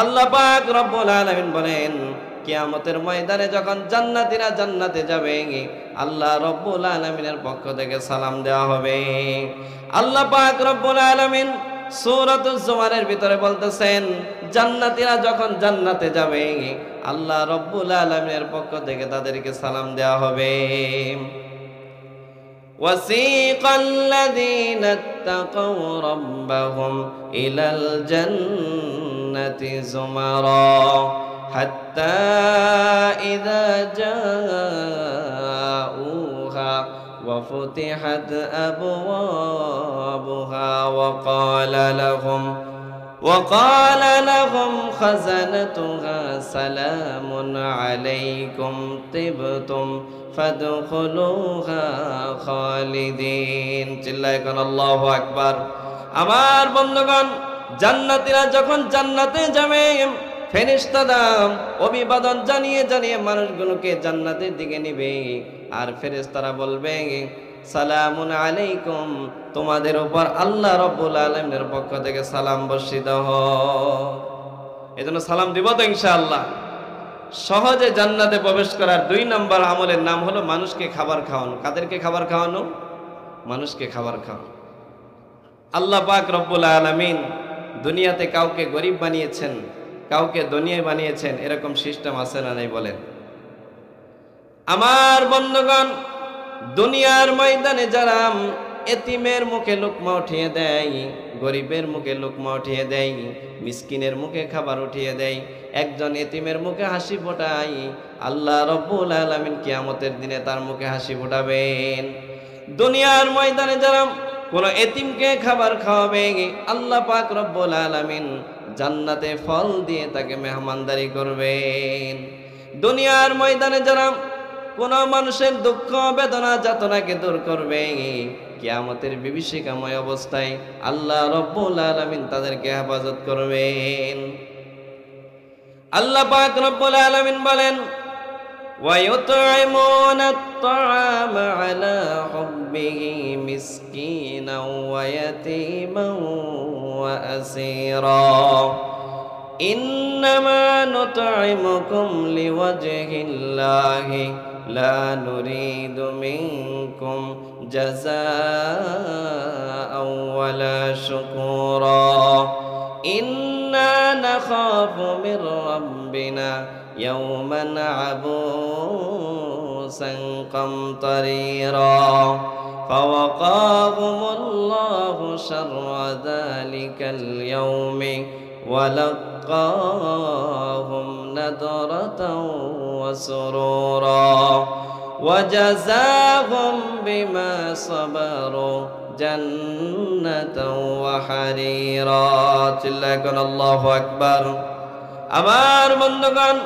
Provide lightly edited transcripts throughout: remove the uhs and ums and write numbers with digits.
আল্লাহ পাক রব্বুল আলামিন বলেন, কিয়ামতের ময়দানে যখন জান্নাতীরা জান্নাতে যাবে, আল্লাহ রব্বুল আলামিনের পক্ষ থেকে সালাম দেওয়া হবে। আল্লাহ পাক রব্বুল আলামিন সূরাতুজ জুমারের ভিতরে বলতেছেন, জান্নাতীরা যখন জান্নাতে যাবে, আল্লাহ রব্বুল আলামিনের পক্ষ থেকে তাদেরকে সালাম দেওয়া হবে। وسيق الذين اتقوا ربهم إلى الجنة زمرا حتى إذا جاءوها وفتحت أبوابها وقال لهم خزنتها سلام عليكم طبتم فادخلوها خالدين। চিল্লায়ে কোন আল্লাহু আকবার। আমার বন্ধুগণ, জান্নাতীরা যখন জান্নাতে যাবে, ফেরেশতারা অভিবাদন জানিয়ে জানিয়ে মানুষগুলোকে জান্নাতের দিকে নিবে। আর ফেরেশতারা বলবে, সালামুন আলাইকুম, তোমাদের উপর আল্লাহ রাব্বুল আলামিনের পক্ষ থেকে সালাম বর্ষিত হোক। এজন্য সালাম দিব তো ইনশাআল্লাহ। সহজে জান্নাতে প্রবেশ করার 2 নম্বর আমলের নাম হলো মানুষকে খাবার খাওয়ানো। কাদেরকে খাবার খাওয়ানো? মানুষকে খাবার খাওয়ানো। আল্লাহ পাক রব্বুল আলামিন দুনিয়াতে কাউকে গরিব বানিয়েছেন, কাউকে ধনী বানিয়েছেন, এরকম সিস্টেম আছে না নাই বলেন? আমার বন্ধুগণ, দুনিয়ার ময়দানে যারা এতিমের মুখে লোকমা উঠিয়ে দেয়, গরিবের মুখে লোকমা উঠিয়ে দেয়, মিসকিনের মুখে খাবার উঠিয়ে দেয়, একজন এতিমের মুখে হাসি ফোটায়, আল্লাহ রব্বুল আলামিন কিয়ামতের দিনে তার মুখে হাসি ফোটাবেন। দুনিয়ার ময়দানে যারা কোন এতিমকে খাবার খাওয়াবে, আল্লাহ পাক রব্বুল আলামিন জান্নাতে ফল দিয়ে তাকে মেহমানদারি করবেন। দুনিয়ার ময়দানে যারা কোন মানুষের দুঃখ বেদনা যাতনাকে দূর করবে, কিয়ামতের বিভীষিকাময় অবস্থায় আল্লাহ রব্বুল আলামিন তাদেরকে হেফাজত করবেন। আল্লাহ পাক রব্বুল আলামিন বলেন, وَيُطْعِمُونَ الطَّعَامَ عَلَى حُبِّهِ مِسْكِينًا وَيَتِيمًا وَأَسِيرًا إِنَّمَا نُطْعِمُكُمْ لِوَجْهِ اللَّهِ لَا نُرِيدُ مِنكُمْ جَزَاءً وَلَا شُكُورًا إِنَّا نَخَافُ مِن رَّبِّنَا يوما عبوسا قمطريرا فوقاهم الله شر ذلك اليوم ولقاهم نضرة وسرورا وجزاهم بما صبروا جنة وحريرا تلاكن الله أكبر আমার বন্ধুগণ,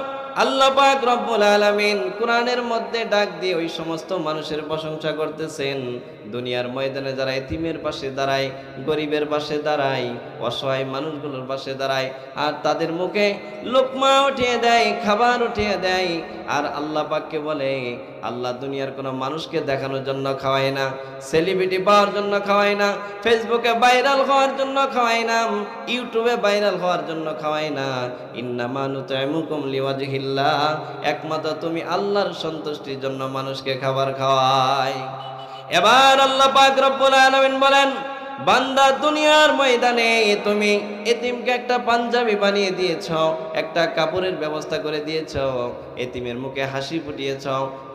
আল্লাহ পাক রব্বুল আলামিন কোরআনের মধ্যে ডাক দিয়ে ওই সমস্ত মানুষের প্রশংসা করতেছেন, দুনিয়ার ময়দানে যারা এতিমের পাশে দাঁড়ায়, গরিবের পাশে দাঁড়ায়, অসহায় মানুষগুলোর পাশে দাঁড়ায়, আর তাদের মুখে লোকমা উঠিয়ে দেয়, খাবার উঠিয়ে দেয়। আর আল্লাহ পাককে বলে, আল্লাহ দুনিয়ার কোনো মানুষকে দেখানোর জন্য খাওয়ায় না, সেলিব্রিটি পাওয়ার জন্য খাওয়ায় না, ফেসবুকে ভাইরাল হওয়ার জন্য খাওয়ায় না, ইউটিউবে ভাইরাল হওয়ার জন্য খাওয়ায় না। ইন্নামা নুতইমুকুম লিওয়াজহিল্লাহ, একমাত্র তুমি আল্লাহর সন্তুষ্টির জন্য মানুষকে খাবার খাওয়ায়। এবার আল্লাহ পাক রব্বুল আলামিন বলেন, বান্দা দুনিয়ার ময়দানে তুমি এতিমকে একটা পাঞ্জাবি বানিয়ে দিয়েছ, একটা কাপড়ের ব্যবস্থা করে দিয়েছ, এতিমের মুখে হাসি ফুটিয়েছ,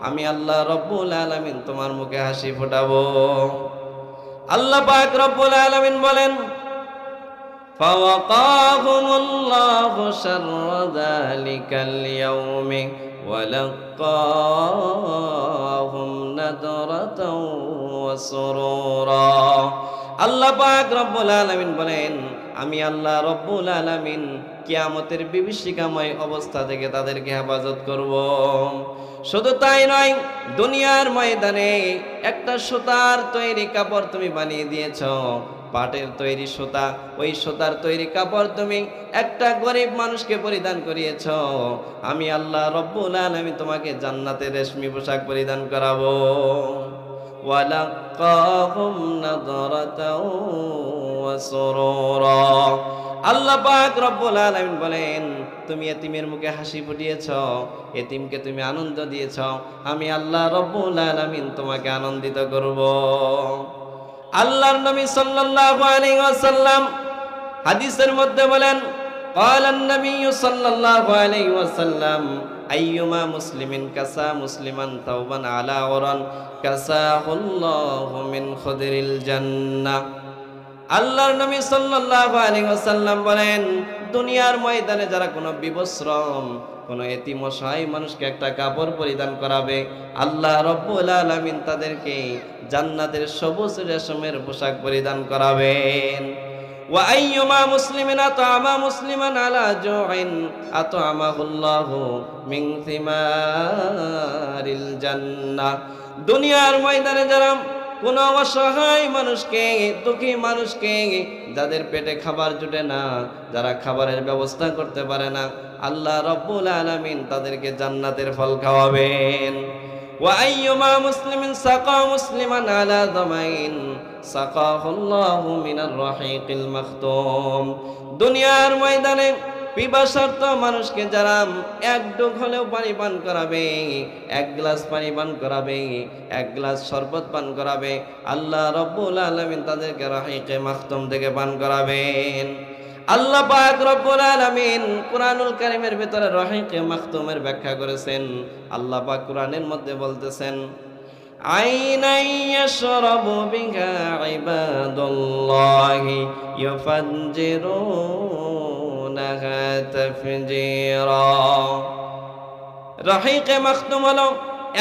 আমি আল্লাহ রব্বুল আলামিন তোমার মুখে হাসি ফোটাবো। আল্লাহ পাক রব্বুল আলামিন বলেন, ফাওয়াকাহুমুল্লাহু শাররা যালিকাল ইয়াউমি ওয়ালাকাহুম নাদরাতাও ওয়া সুরুরা। আল্লাহ পাক রব্বুল আলামিন বলেন, আমি আল্লাহ রব্বুল আলামিন কিয়ামতের বিভীষিকাময় অবস্থা থেকে তাদেরকে হেফাজত করব। শুধু তাই নয়, দুনিয়ার ময়দানে একটা সুতার তৈরি কাপড় তুমি বানিয়ে দিয়েছ, পাটের তৈরি সুতা, ওই সুতার তৈরি কাপড় তুমি একটা গরিব মানুষকে পরিধান করিয়েছ, আমি আল্লাহ রব্বুল আলামিন তোমাকে জান্নাতের রেশমি পোশাক পরিধান করাবো। ওয়ালাকাহুম নাদরাতাও ওয়া সুরুরা। আল্লাহ পাক রব্বুল আলামিন বলেন, তুমি এতিমের মুখে হাসি ফুটিয়েছ, এতিমকে তুমি আনন্দ দিয়েছ, আমি আল্লাহ রব্বুল আলামিন তোমাকে আনন্দিত করব। আল্লাহর নবী সাল্লাল্লাহু আলাইহি ওয়াসাল্লাম হাদিসের মধ্যে বলেন, ক্বালান নবী সাল্লাল্লাহু আলাইহি ওয়াসাল্লাম, আইয়ুমা মুসলিমিন কাসা মুসলিমান তাওবান আলা ওরান কাসাহুল্লাহু মিন খুদরিল জান্নাহ। আল্লাহর নবী সাল্লাল্লাহু আলাইহি ওয়াসাল্লাম বলেন, দুনিয়ার ময়দানে যারা কোনো বিবস্ত্রম, কোনো এতিম অসহায় মানুষকে একটা কাপড় পরিধান করাবে, আল্লাহ রব্বুল আলামিন তাদেরকে জান্নাতের সবুজ রেশমের পোশাক পরিধান করাবেন। ওয়া আইয়ুমা মুসলিমিন আতআমা মুসলিমান আলা জুইন আতআমাহুল্লাহু মিন থিমারিল জান্নাহ। দুনিয়ার ময়দানে যারা কোন অসহায় মানুষকে, দুঃখী মানুষকে, যাদের পেটে খাবার জুটে না, যারা খাবারের ব্যবস্থা করতে পারে না, আল্লাহ রব্বুল আলামিন তাদেরকে জান্নাতের ফল খাওয়াবেন। ওয়া আইয়ুমা মুসলিমিন সাকা মুসলিমান আলা যামাইন সাকাহুল্লাহু মিনার রাহিকিল মাখতুম। দুনিয়ার ময়দানে পিপাসার্ত মানুষকে যারা এক ডুব হলেও পানি পান করাবে, এক গ্লাস পানি পান করাবে, এক গ্লাস শরবত পান করাবে, আল্লাহ রব্বুল আলামিন তাদেরকে রাহিকে মাখতুম থেকে পান করাবেন। আল্লাহ পাক রব্বুল আলামিন কুরআনুল কারীমের ভিতরে রাহিকে মাখতুমের ব্যাখ্যা করেছেন। আল্লাহ পাক কুরআনের মধ্যে বলতেছেন, আইনাই ইয়াশরাবু বিহা ইবাদুল্লাহি ইউফাজ্জিরুনাহা তাফজীরা। রাহিকে মাখতুম হলো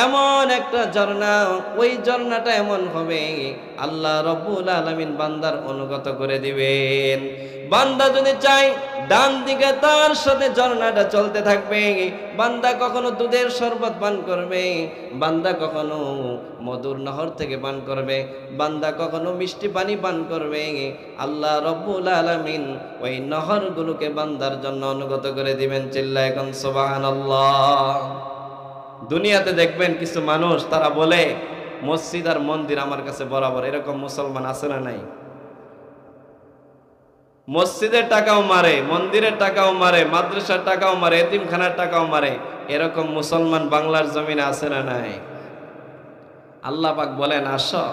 এমন একটা ঝর্ণা, ওই ঝর্ণাটা এমন হবে আল্লাহ রব্বুল আলামিন বান্দার অনুগত করে দিবেন। বান্দা যদি চায় ডান দিকে তার সাথে ঝর্ণাটা চলতে থাকবে। বান্দা কখনো দুধের শরবত পান করবে, বান্দা কখনো মধুর নহর থেকে পান করবে, বান্দা কখনো মিষ্টি পানি পান করবে। আল্লাহ রব্বুল আলামিন ওই নহরগুলোকে বান্দার জন্য অনুগত করে দিবেন। চিল্লায় এখন সুবহানাল্লাহ। দুনিয়াতে দেখবেন কিছু মানুষ তারা বলে মসজিদ আর মন্দির আমার কাছে বরাবর। এরকম মুসলমান আছে না নাই? মসজিদের টাকাও মারে, মন্দিরের টাকাও মারে, মাদ্রাসার টাকাও মারে, এতিমখানার টাকাও মারে, এরকম মুসলমান বাংলার জমিনে আছে না নাই? আল্লাহ পাক বলেন, আসো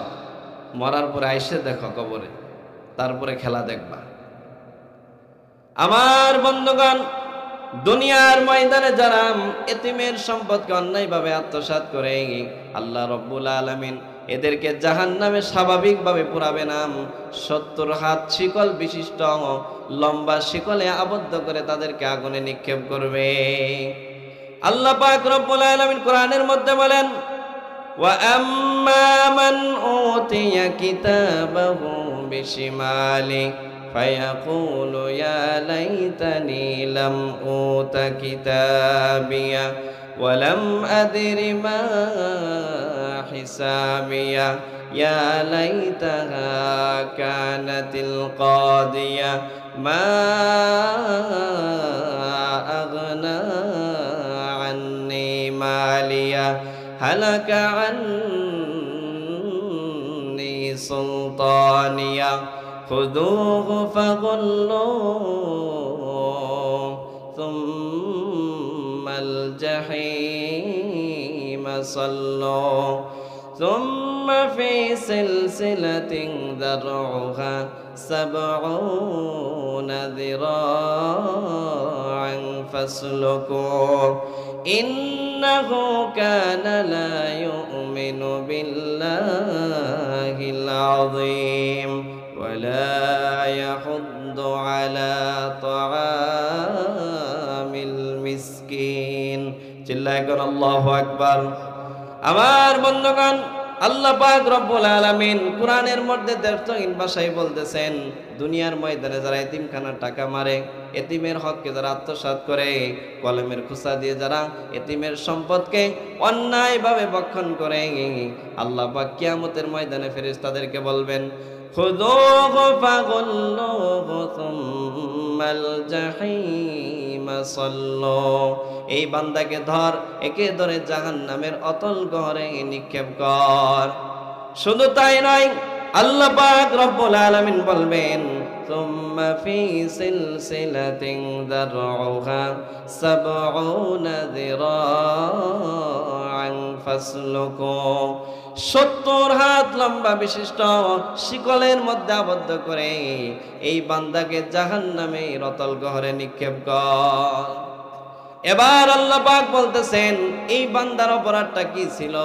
মরার পরে আইসে দেখো কবরে, তারপরে খেলা দেখবা। আমার বন্ধুগণ, দুনিয়ার ময়দানে যারা এতিমের সম্পদকে অন্যায়ভাবে আত্মসাৎ করে, আল্লাহ রব্বুল আলামিন এদেরকে জাহান্নামে স্বাভাবিকভাবে পুরাবে না। 70 হাত শিকল বিশিষ্ট লম্বা শিকলে আবদ্ধ করে তাদেরকে আগুনে নিক্ষেপ করবে। আল্লাহ পাক রব্বুল আলামিন কোরআনের মধ্যে বলেন, ওয়া আম্মা মান উতিয়া কিতাবাহু বিশিমালি ফায়াকুলু ইয়া লাইতানি লাম উতা কিতাবিয়া ওয়া লাম আদরি মা হিসাবিয়া ইয়া লাইতাহা কানাতিল কাদিয়া মা আগনা আন্নি মালিয়া হালাকা আন্নি সুলতানিয়া খুযুহু ফাগুল্লুহু সুম্মাল জাহিমা সাল্লুহু সুম্মা ফি সিলসিলাতিন যারউহা 70 যিরাআন ফাসলুকুহু ইন্নাহু কানা লা ইউমিনু বিল্লাহিল আযীম ওয়া লা ইয়াহুদ্দু আলা তাআমিল মিসকিন। চিল্লায় কর আল্লাহু আকবার। আমার বন্ধুগণ, আল্লাহ পাক রব্বুল আলামিন কুরআনের মধ্যে দেশহীন ভাষায় বলতেছেন, দুনিয়ার ময়দানে যারা এতিমখানার টাকা মারে, এতিমের হককে যারা আত্মসাৎ করে, কলমের খোসা দিয়ে যারা এতিমের সম্পদকে অন্যায়ভাবে ভক্ষণ করে, আল্লাহ পাক কিয়ামতের ময়দানে ফেরেশতাদেরকে বলবেন, খুযুহু ফাগুল্লুহু সুম্মাল জাহিমা সাল্লুহু। এই বান্দাকে ধর, একে ধরে জাহান্নামের অতল গহরে নিক্ষেপ কর। শুধু তাই নয়, আল্লাহ পাক রব্বুল আলামিন বলবেন সুম্মা ফি সিলসিলাতিন দারউহা ৭০ যিরাআন ফাসলুকু, ৭০ হাত লম্বা বিশিষ্ট শিকলের মধ্যে আবদ্ধ করে এই বান্দাকে জাহান্নামে রতল গহরে নিক্ষেপ কর। এবার আল্লাহ পাক বলতেছেন এই বান্দার অপরাধটা কি ছিল?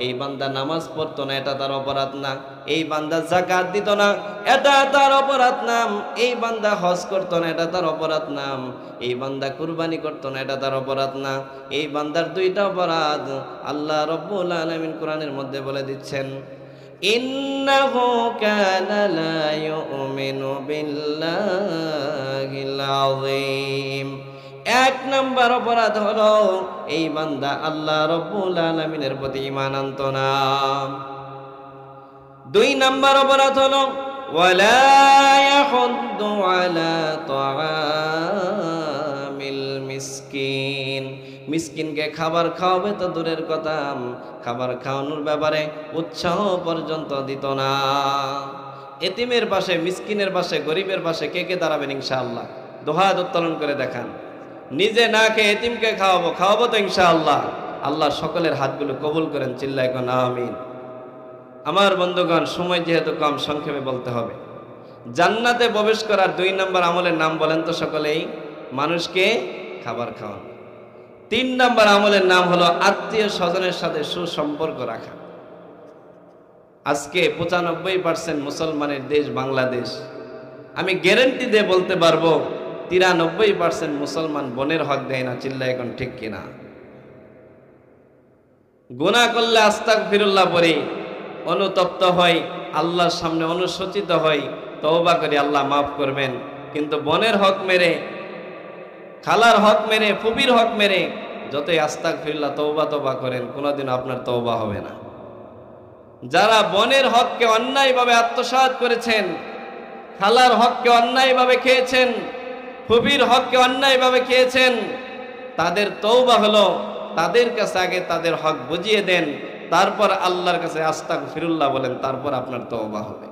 এই বান্দা নামাজ পড়তো না, এটা তার অপরাধ না। এই বান্দা যাকাত দিত না, এটা তার অপরাধ নাম। এই বান্দা হজ করতো না, এটা তার অপরাধ নাম। এই বান্দা কুরবানি করতো না, এটা তার অপরাধ না। এই বান্দার দুইটা অপরাধ আল্লাহ রাব্বুল আলামিন কোরআনের মধ্যে বলে দিচ্ছেন, ইন্নাহু কানা লা ইউমিনু বিল্লাহিল আযীম। এক নাম্বার অপরাধ হলো এই বান্দা আল্লাহ রাব্বুল আলামিনের প্রতি ঈমান আনতো না। দুই নাম্বার অপরাধ হলো ওয়ালা ইয়াহুদ্দু আলা তাআমিল মিসকিন। মিসকিনকে খাবার খাওয়াবে তো দূরের কথা, খাবার খাওয়ানোর ব্যাপারে উৎসাহ পর্যন্ত দিত না। এতিমের পাশে, মিসকিনের পাশে, গরিবের পাশে কে কে দাঁড়াবেন ইনশাআল্লাহ? দুহাত উত্তোলন করে দেখান। নিজে না খেয়ে এতিমকে খাওয়াবো তো ইনশাআল্লাহ। আল্লাহ সকলের হাতগুলো কবুল করেন, চিল্লায় কোন আমিন। আমার বন্ধুগণ, সময় যেহেতু কম, সংক্ষেপে বলতে হবে। জান্নাতে প্রবেশ করার 2 নম্বর আমলের নাম বলেন তো সকলেই? মানুষকে খাবার খাওয়ানো। 3 নম্বর আমলের নাম হলো আত্মীয় স্বজনের সাথে সুসম্পর্ক রাখা। আজকে 95% মুসলমানের দেশ বাংলাদেশ। আমি গ্যারান্টি দিয়ে বলতে পারবো 93% মুসলমান বোনের হক দেয় না, চিল্লায় এখন ঠিক কিনা? গুনাহ করলে আস্তাগফিরুল্লাহ পড়ি, অনুতপ্ত হই, আল্লাহর সামনে অনুশোচিত হই, তওবা করি, আল্লাহ মাফ করবেন। কিন্তু বোনের হক মেরে, খালার হক মেরে, ফুপির হক মেরে যতই আস্তাগফিরুল্লাহ তওবা করেন, কোনোদিন আপনার তওবা হবে না। যারা বোনের হককে অন্যায়ভাবে আত্মসাৎ করেছেন, খালার হককে অন্যায়ভাবে খেয়েছেন, ফুপির হককে অন্যায়ভাবে খেয়েছেন, তাদের তওবা হলো তাদের কাছে আগে তাদের হক বুঝিয়ে দেন, তারপর আল্লাহর কাছে আস্তাগফিরুল্লাহ বলেন, তারপর আপনার তওবা হবে।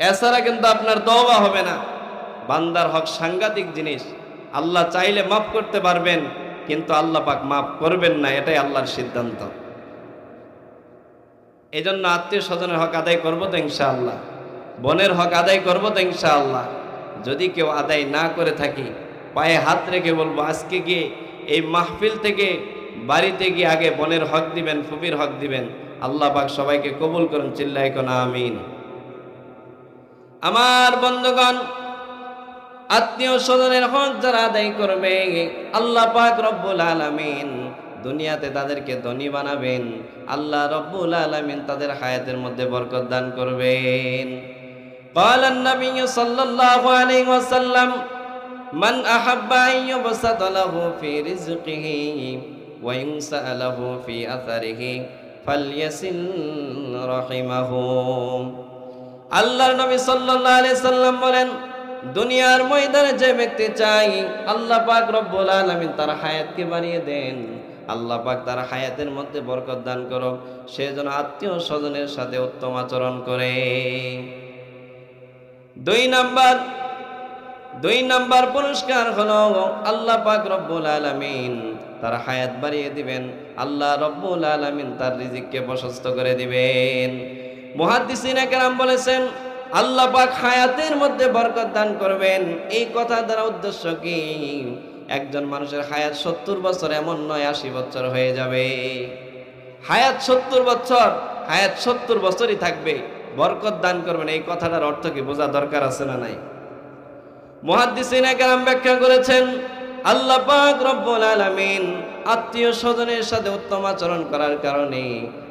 এছাড়া কিন্তু আপনার তওবা হবে না। বান্দার হক সাংঘাতিক জিনিস। আল্লাহ চাইলে মাফ করতে পারবেন, কিন্তু আল্লাহ পাক মাফ করবেন না, এটাই আল্লাহর সিদ্ধান্ত। এই জন্য আত্মীয় স্বজনের হক আদায় করবো তো ইনশাআল্লাহ, বোনের হক আদায় করবো তো ইনশাআল্লাহ। যদি কেউ আদায় না করে থাকি, পায়ে হাত রেখে বলবো আজকে গিয়ে এই মাহফিল থেকে বাড়িতে গিয়ে আগে বোনের হক দিবেন, ফুপির হক দিবেন। আল্লাহ পাক সবাইকে কবুল করুন, চিল্লায় কোন আমিন। আমার বন্ধুগণ, আত্মীয় স্বজনের হক যারা আদায় করবে, আল্লাহ পাক রব্বুল আলামিন দুনিয়াতে তাদেরকে ধনী বানাবেন। আল্লাহ রব্বুল আলামিন তাদের হায়াতের মধ্যে বরকত দান করবেন। قال النبي صلى الله عليه وسلم من أحب أن يبسط له في رزقه وينسأ له في أثره فليصل رحمه। আল্লাহর নবী সাল্লাল্লাহু আলাইহি সাল্লাম বলেন, দুনিয়ার ময়দানে যে ব্যক্তি চাই আল্লাহ পাক রব্বুল আলামিন তার হায়াতকে বাড়িয়ে দেন, আল্লাহ পাক তার হায়াতের মধ্যে বরকত দান করুক, সে যেন আত্মীয় স্বজনের সাথে উত্তম আচরণ করে। 2 নাম্বার পুরস্কার হলো আল্লাহ পাক রব্বুল আলামিন তার হায়াত বাড়িয়ে দিবেন। আল্লাহ রব্বুল আলামিন তার রিজিককে প্রশস্ত করে দিবেন। মুহাদ্দিসিনে কেরাম বলেছেন, আল্লাহ পাক হায়াতের মধ্যে বরকত দান করবেন। এই কথা দ্বারা উদ্দেশ্য কি? একজন মানুষের হায়াত 70 বছর এমন নয়, 80 বছর হয়ে যাবে। হায়াত 70 বছর, হায়াত 70 বছরই থাকবে, বরকত দান করবেন। এই কথাটার অর্থ কি বোঝা দরকার আছে না নাই? মুহাদ্দিসিনে কেরাম ব্যাখ্যা করেছেন, আল্লাহ পাক রব্বুল আলামিন আত্মীয় স্বজনের সাথে উত্তম আচরণ করার কারণে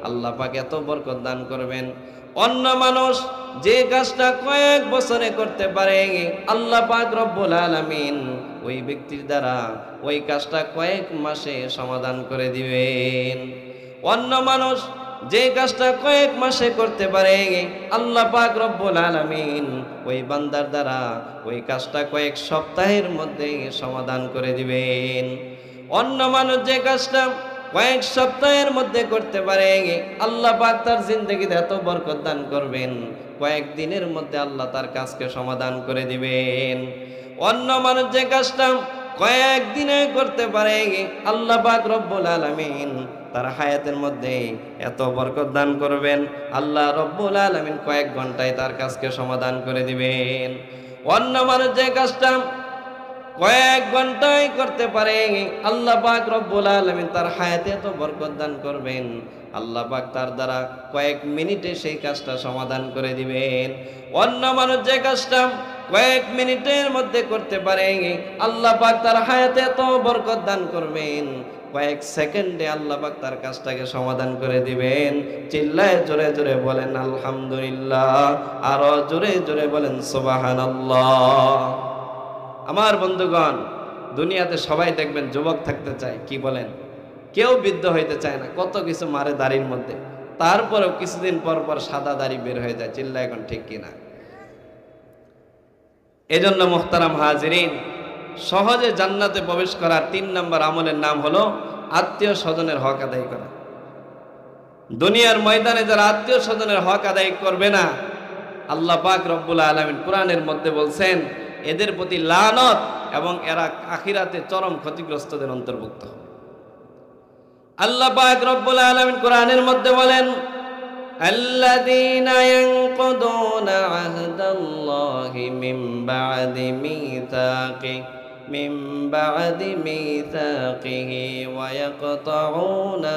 আল্লাহ পাক এত বরকত দান করবেন। অন্য মানুষ যে কাজটা কয়েক বছরে করতে পারে, আল্লাহ পাক রব্বুল আলামিন ওই ব্যক্তির দ্বারা ওই কাজটা কয়েক মাসে সমাধান করে দিবেন। অন্য মানুষ যে কাজটা কয়েক মাসে করতে পারে, আল্লাহ পাক রব্বুল আলামিন ওই বান্দার দ্বারা ওই কাজটা কয়েক সপ্তাহের মধ্যে সমাধান করে দিবেন। অন্য মানুষ যে কাজটা কয়েক সপ্তাহের মধ্যে করতে পারে, আল্লাহ পাক তার জিন্দেগিতে এত বরকত দান করবেন, কয়েক দিনের মধ্যে আল্লাহ তার কাজকে সমাধান করে দিবেন। অন্য মানুষ যে কাজটা কয়েক দিনে করতে পারে, আল্লাহ পাক রব্বুল আলামিন তার হায়াতের মধ্যে এত বরকত দান করবেন, আল্লাহ রব্বুল আলামিন কয়েক ঘন্টায় তার কাজকে সমাধান করে দিবেন। অন্য মানুষ যে কাজটা কয়েক ঘন্টায় করতে পারে, আল্লাহ পাক রব্বুল আলামিন তার হায়াতে এত বরকত দান করবেন, আল্লাহ পাক তার দ্বারা কয়েক মিনিটে সেই কাজটা সমাধান করে দিবেন। অন্য মানুষ যে কাজটা কয়েক মিনিটের মধ্যে করতে পারে, আল্লাহ পাক তার হায়াতে এত বরকত দান করবেন, কয়েক সেকেন্ডে আল্লাহ পাক তার কাজটাকে সমাধান করে দিবেন। চিল্লায় জোরে জোরে বলেন আলহামদুলিল্লাহ, আরো জোরে জোরে বলেন সুবহানাল্লাহ। আমার বন্ধুগণ, দুনিয়াতে সবাই দেখবেন যুবক থাকতে চায়, কি বলেন? কেউ বৃদ্ধ হইতে চায় না। কত কিছু মারে দাড়ির মধ্যে, তারপরেও কিছুদিন পর পর সাদা দাড়ি বের হয়ে যায়। চিল্লা এখন ঠিক কিনা? এজন্য মুহতারাম হাজিরিন, সহজে জান্নাতে প্রবেশ করার 3 নম্বর আমলের নাম হলো আত্মীয় স্বজনের হক আদায় করা। দুনিয়ার ময়দানে যারা আত্মীয় স্বজনের হক আদায় করবে না, আল্লাহ পাক রব্বুল আলামিন কোরআনের মধ্যে বলছেন এদের প্রতি লানত, এবং এরা আখিরাতে চরম ক্ষতিগ্রস্তদের অন্তর্ভুক্ত হবে। আল্লাহ পাক রব্বুল আলামিন কোরআনের মধ্যে বলেন, আল্লাযীনা ইয়ানকুদুনা আহদাল্লাহি মিন বা'দি মিসাকিহি ওয়া ইয়াকতাউনা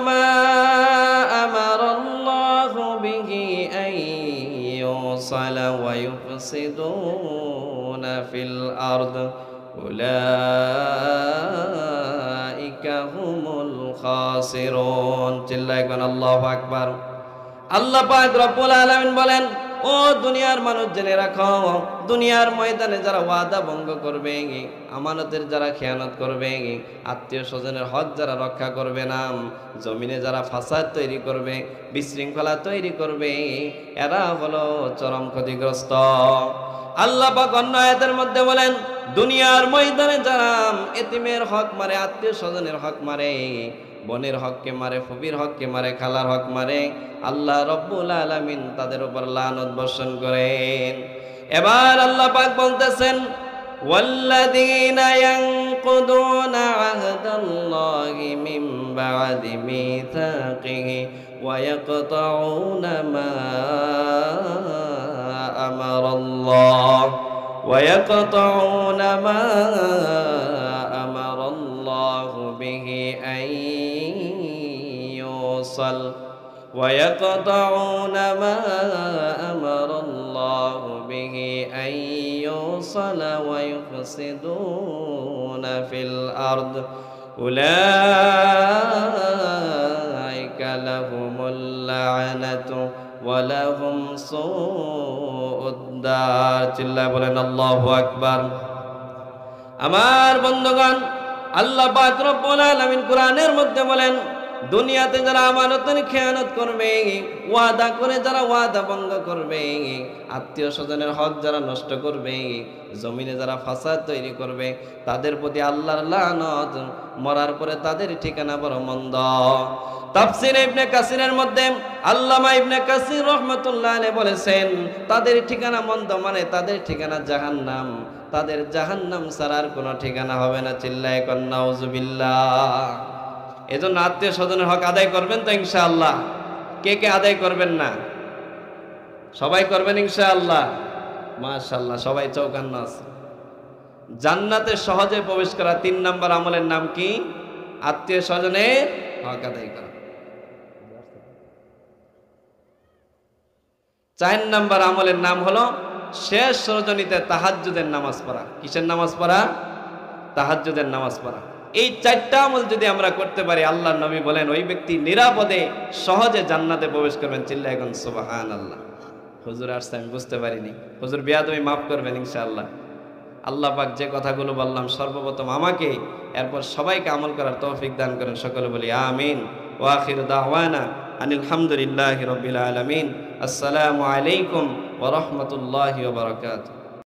মা আমারাল্লাহু বিহি আন ইউসালা ওয়া ইউফসিদুনা ফিল আরদ উলাইকা হুমুল খাসিরুন। চিল্লায় কোন আল্লাহু আকবার। আল্লাহ পাক রব্বুল আলামিন বলেন, ও দুনিয়ার মানুষ জেনে রাখো, দুনিয়ার ময়দানে যারা ওয়াদা ভঙ্গ করবে, আমানতের যারা খেয়ানত করবে, আত্মীয় স্বজনের হক যারা রক্ষা করবে না, জমিনে যারা ফাসাদ তৈরি করবে, বিশৃঙ্খলা তৈরি করবে, এরা হলো চরম ক্ষতিগ্রস্ত। আল্লাহ পাক অন্য আয়াতের মধ্যে বলেন, দুনিয়ার ময়দানে যারা এতিমের হক মারে, আত্মীয় স্বজনের হক মারে, বোনের হককে মারে, ফুবির হককে মারে, খালার হক মারে, আল্লাহ রব্বুল আলামিন তাদের উপর লানত বর্ষণ করেন। এবার আল্লাহ পাক বলতেছেন, ওয়াল্লাযীনা ইয়ানকুদুনা আহদাল্লাহি মিন বা'দি মিসাকিহি ওয়া ইয়াকতাউনা মা আমারাল্লাহু বিহি আন يوصل ويقطعون ما أمر الله به أن يوصل ويفسدون في الأرض أولئك لهم اللعنة ولهم سوء الدار। চিল্লায় বলেন আল্লাহু আকবার। আমার বন্ধুগণ, আল্লাহ পাক রব্বুল আলামিন কোরআনের মধ্যে বলেন, দুনিয়াতে যারা আমানতের খেয়ানত করবে, ওয়াদা করে যারা ওয়াদা ভঙ্গ করবে, আত্মীয় স্বজনের হক যারা নষ্ট করবে, জমিনে যারা ফাসাদ তৈরি করবে, তাদের প্রতি আল্লাহর লানত, মরার পরে তাদের ঠিকানা বড় মন্দ। তাফসীর ইবনে কাসিরের মধ্যে আল্লামা ইবনে কাসির রাহমাতুল্লাহ আলাইহি বলেছেন, তাদের ঠিকানা মন্দ মানে তাদের ঠিকানা জাহান্নাম, তাদের জাহান্নাম ছাড়ার কোনো ঠিকানা হবে না। চিল্লায়ে কোন নাউজুবিল্লাহ। এজন্য আত্মীয় স্বজনের হক আদায় করবেন তো ইনশাআল্লাহ? কে কে আদায় করবেন না? সবাই করবেন ইনশাআল্লাহ। মাশাআল্লাহ, সবাই চৌকান্ন আছে। জান্নাতে সহজে প্রবেশ করা 3 নম্বর আমলের নাম কি? আত্মীয় স্বজনের হক আদায় করা। 4 নম্বর আমলের নাম হলো শেষ রজনীতে তাহাজ্জুদের নামাজ পড়া। কিসের নামাজ পড়া? তাহাজ্জুদের নামাজ পড়া। এই 4টা আমল যদি আমরা করতে পারি, আল্লাহর নবী বলেন ওই ব্যক্তি নিরাপদে সহজে জান্নাতে প্রবেশ করবেন। চিল্লায় এখন সুবহানাল্লাহ। হুজুর আসছে আমি বুঝতে পারিনি, হুজুর বিয়াদবি মাফ করবেন ইনশাআল্লাহ। আল্লাহ পাক যে কথাগুলো বললাম সর্বপ্রথম আমাকে, এরপর সবাইকে আমল করার তৌফিক দান করেন। সকলে বলি আমিন। ওয়া আখিরু দাওয়ানা আনিল হামদুলিল্লাহি রাব্বিল আলামিন। আসসালামু আলাইকুম ওয়া রাহমাতুল্লাহি ওয়া বারাকাতুহু।